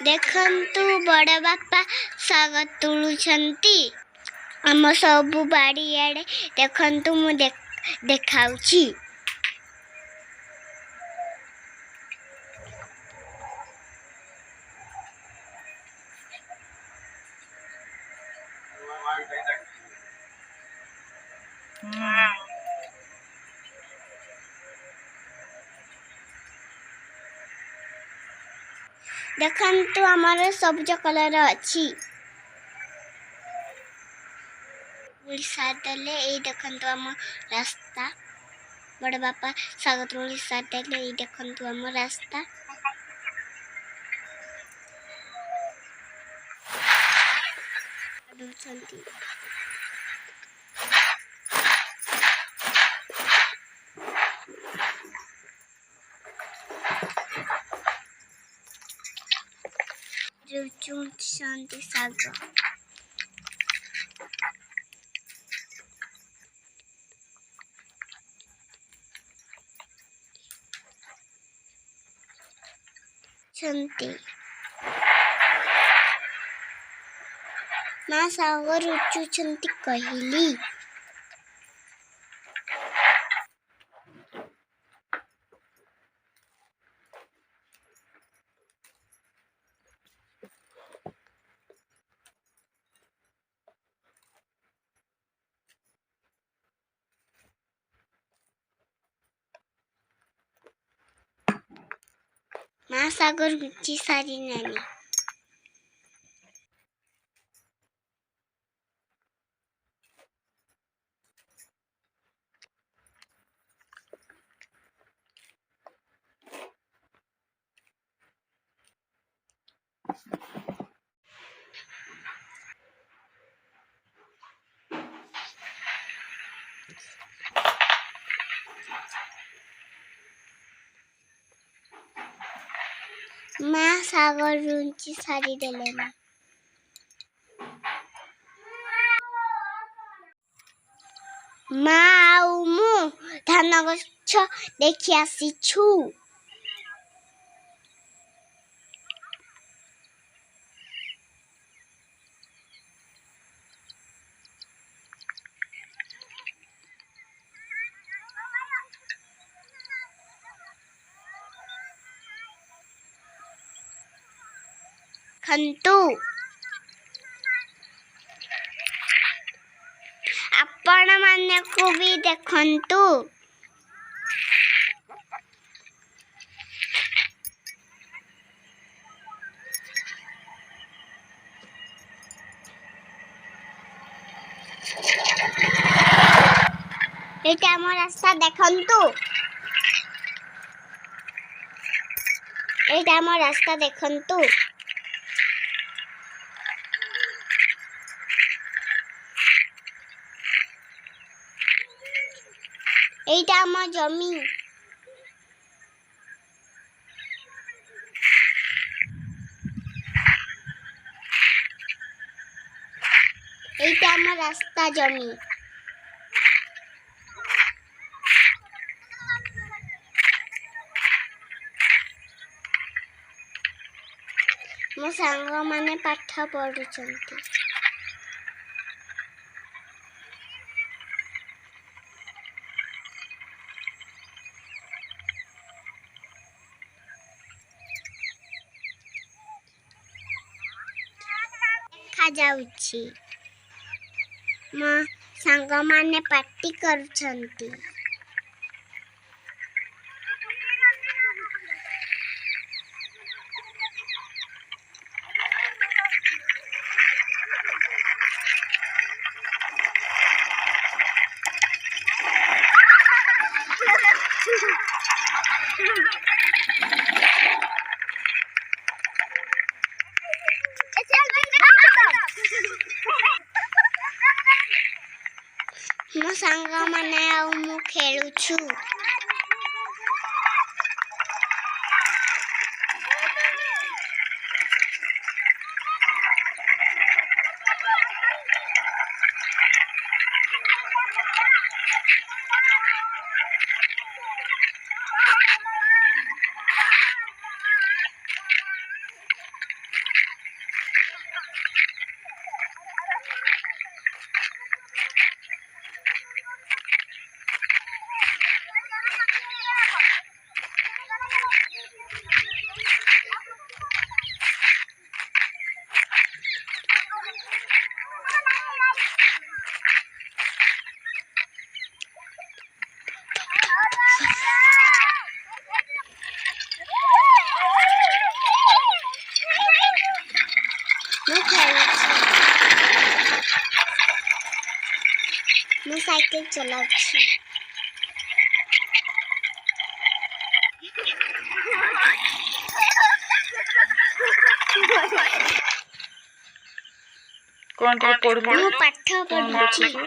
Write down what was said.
देखंतु बड़ बापा साग तुलुछंती आम सबु बाड़ी आड़े देखंतु मु देखाउची। देखंतु आमर सबुज कलर अच्छी सादेले ये देखंतु आम रास्ता बड़ बापा साग तुली सादेले ये देखंतु आम रास्ता दुचंती शांति साग माँ सागर रुचुचंती कहली माँ सागर रुचि सारी नानी माँ सागर रुचि सारी देलेना माँ आउ मु धान गछ देखि आसीछु। खंतु आपण माने को भी देखंतु एटा हम रास्ता देखंतु एटा हम रास्ता देखंतु एटा हम जमी एटा हम रास्ता जमी मो सांग माने पाठ पढुचंती खा जाउची मो सांग माने पार्टी करूचंती मो सांग माने आउ मु ମୁଁ ସାଇକେଲ ଚଲାଉଛି। କଣ ଟିକେ ପଢୁଛୁ? ମୁଁ ପାଠ ପଢୁଛି।